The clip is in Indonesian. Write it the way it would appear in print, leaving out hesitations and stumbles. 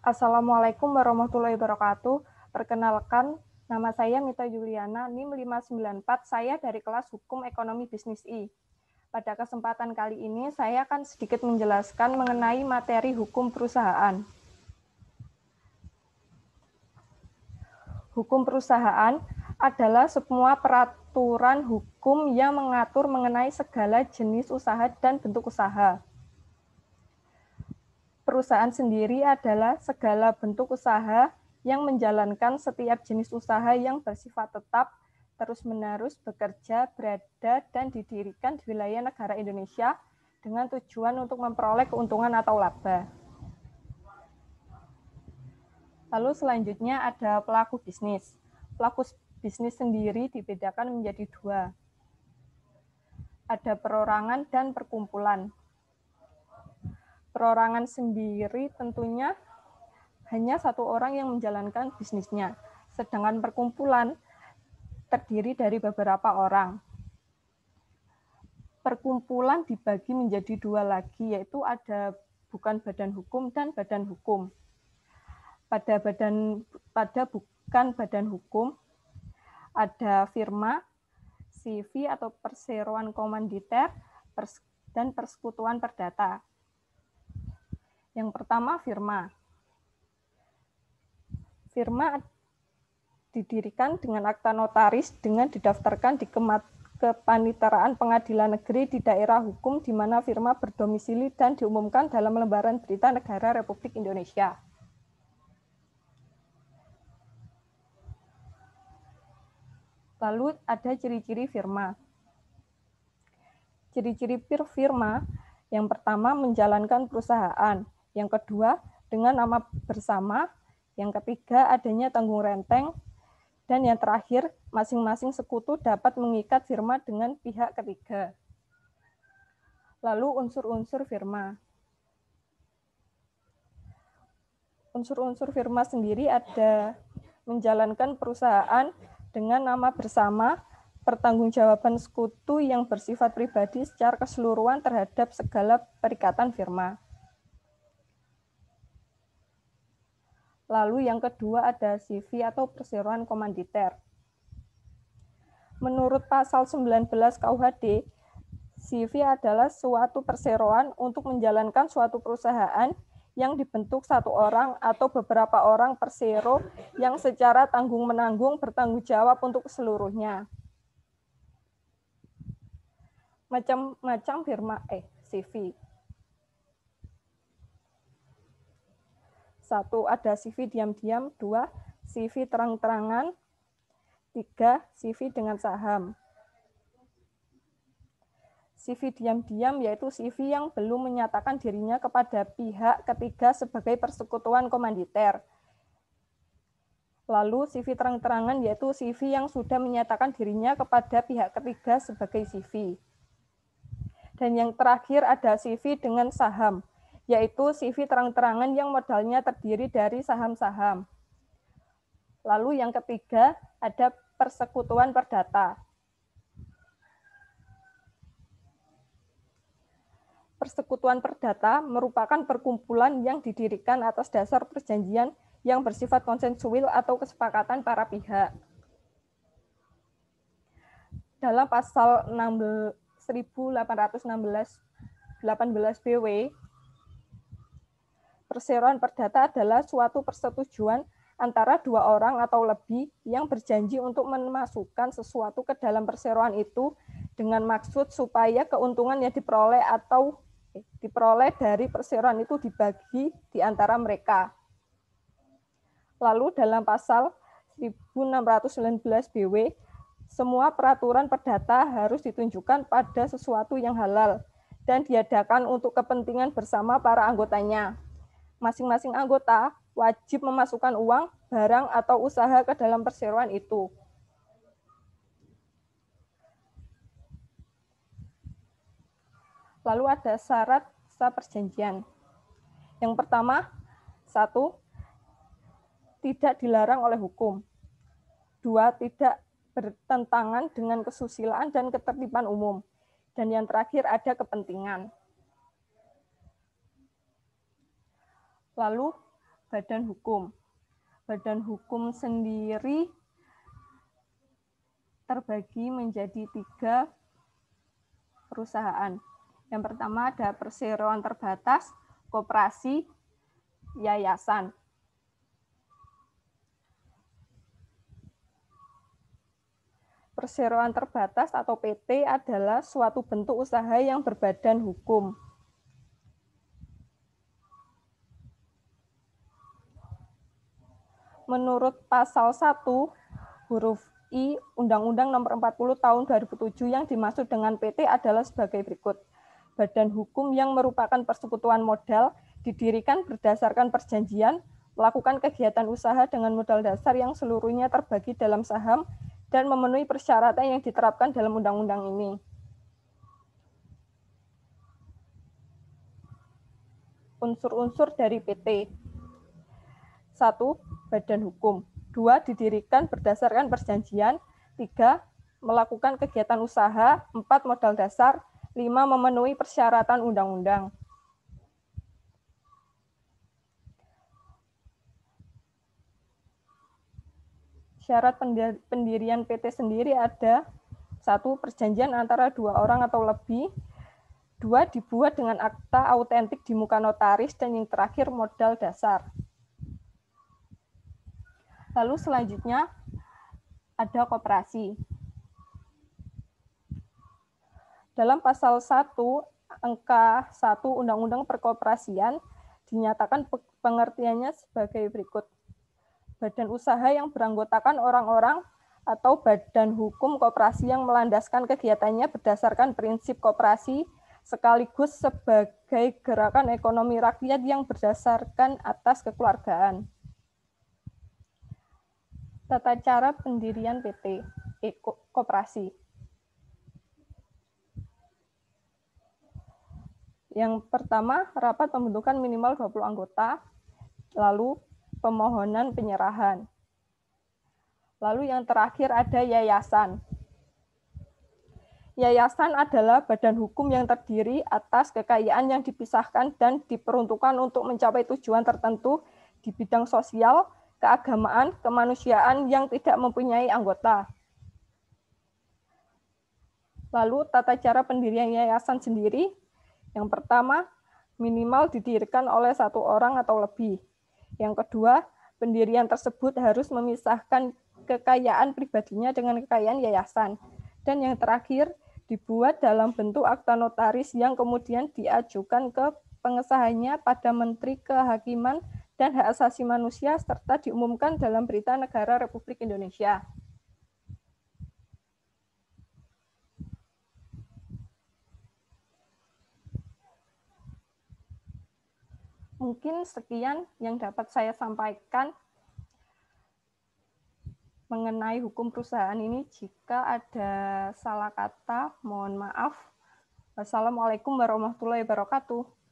Assalamualaikum warahmatullahi wabarakatuh. Perkenalkan, nama saya Mita Juliana, NIM 594, saya dari kelas Hukum Ekonomi Bisnis I. Pada kesempatan kali ini, saya akan sedikit menjelaskan mengenai materi hukum perusahaan. Hukum perusahaan adalah semua peraturan hukum yang mengatur mengenai segala jenis usaha dan bentuk usaha. Perusahaan sendiri adalah segala bentuk usaha yang menjalankan setiap jenis usaha yang bersifat tetap, terus-menerus bekerja, berada, dan didirikan di wilayah negara Indonesia dengan tujuan untuk memperoleh keuntungan atau laba. Lalu selanjutnya ada pelaku bisnis. Pelaku bisnis sendiri dibedakan menjadi dua. Ada perorangan dan perkumpulan. Perorangan sendiri tentunya hanya satu orang yang menjalankan bisnisnya, sedangkan perkumpulan terdiri dari beberapa orang. Perkumpulan dibagi menjadi dua lagi, yaitu ada bukan badan hukum dan badan hukum. Pada bukan badan hukum, ada firma, CV atau perseroan komanditer, dan persekutuan perdata. Yang pertama, firma. Firma didirikan dengan akta notaris dengan didaftarkan di Kepaniteraan Pengadilan Negeri di daerah hukum di mana firma berdomisili dan diumumkan dalam lembaran berita negara Republik Indonesia. Lalu ada ciri-ciri firma. Ciri-ciri firma yang pertama menjalankan perusahaan, yang kedua dengan nama bersama, yang ketiga adanya tanggung renteng, dan yang terakhir masing-masing sekutu dapat mengikat firma dengan pihak ketiga. Lalu unsur-unsur firma. Unsur-unsur firma sendiri ada menjalankan perusahaan dengan nama bersama, pertanggungjawaban sekutu yang bersifat pribadi secara keseluruhan terhadap segala perikatan firma. Lalu yang kedua ada CV atau perseroan komanditer. Menurut pasal 19 KUHD, CV adalah suatu perseroan untuk menjalankan suatu perusahaan yang dibentuk satu orang atau beberapa orang persero yang secara tanggung-menanggung bertanggung jawab untuk seluruhnya. Macam-macam firma CV. 1. Ada CV diam-diam. 2. CV terang-terangan. 3. CV dengan saham. CV diam-diam yaitu CV yang belum menyatakan dirinya kepada pihak ketiga sebagai persekutuan komanditer. Lalu CV terang-terangan yaitu CV yang sudah menyatakan dirinya kepada pihak ketiga sebagai CV. Dan yang terakhir ada CV dengan saham, yaitu CV terang-terangan yang modalnya terdiri dari saham-saham. Lalu yang ketiga ada persekutuan perdata. Persekutuan perdata merupakan perkumpulan yang didirikan atas dasar perjanjian yang bersifat konsensual atau kesepakatan para pihak. Dalam pasal 18 BW, perseroan perdata adalah suatu persetujuan antara dua orang atau lebih yang berjanji untuk memasukkan sesuatu ke dalam perseroan itu dengan maksud supaya keuntungan yang diperoleh dari perseroan itu dibagi di antara mereka. Lalu dalam pasal 1619 BW, semua peraturan perdata harus ditunjukkan pada sesuatu yang halal dan diadakan untuk kepentingan bersama para anggotanya. Masing-masing anggota wajib memasukkan uang, barang, atau usaha ke dalam perseroan itu. Lalu ada syarat sah perjanjian. Yang pertama, 1. Tidak dilarang oleh hukum. 2. Tidak bertentangan dengan kesusilaan dan ketertiban umum. Dan yang terakhir ada kepentingan. Lalu badan hukum. Badan hukum sendiri terbagi menjadi 3 perusahaan. Yang pertama ada perseroan terbatas, koperasi, yayasan. Perseroan terbatas atau PT adalah suatu bentuk usaha yang berbadan hukum. Menurut pasal 1 huruf I Undang-Undang Nomor 40 Tahun 2007 yang dimaksud dengan PT adalah sebagai berikut. Badan hukum yang merupakan persekutuan modal didirikan berdasarkan perjanjian, melakukan kegiatan usaha dengan modal dasar yang seluruhnya terbagi dalam saham dan memenuhi persyaratan yang diterapkan dalam undang-undang ini. Unsur-unsur dari PT. 1. Badan hukum. 2. Didirikan berdasarkan perjanjian. 3. Melakukan kegiatan usaha. 4. Modal dasar. 5. Memenuhi persyaratan undang-undang. Syarat pendirian PT sendiri ada 1. Perjanjian antara 2 orang atau lebih. 2. Dibuat dengan akta autentik di muka notaris. Dan yang terakhir modal dasar. Lalu selanjutnya ada koperasi. Dalam pasal 1 angka 1 Undang-Undang Perkoperasian dinyatakan pengertiannya sebagai berikut. Badan usaha yang beranggotakan orang-orang atau badan hukum koperasi yang melandaskan kegiatannya berdasarkan prinsip koperasi sekaligus sebagai gerakan ekonomi rakyat yang berdasarkan atas kekeluargaan. Tata cara pendirian PT koperasi. Yang pertama, rapat pembentukan minimal 20 anggota, lalu pemohonan penyerahan. Lalu yang terakhir ada yayasan. Yayasan adalah badan hukum yang terdiri atas kekayaan yang dipisahkan dan diperuntukkan untuk mencapai tujuan tertentu di bidang sosial, keagamaan, kemanusiaan yang tidak mempunyai anggota. Lalu tata cara pendirian yayasan sendiri. Yang pertama, minimal didirikan oleh 1 orang atau lebih. Yang kedua, pendirian tersebut harus memisahkan kekayaan pribadinya dengan kekayaan yayasan. Dan yang terakhir, dibuat dalam bentuk akta notaris yang kemudian diajukan ke pengesahannya pada Menteri Kehakiman dan Hak Asasi Manusia serta diumumkan dalam Berita Negara Republik Indonesia. Mungkin sekian yang dapat saya sampaikan mengenai hukum perusahaan ini. Jika ada salah kata, mohon maaf. Wassalamualaikum warahmatullahi wabarakatuh.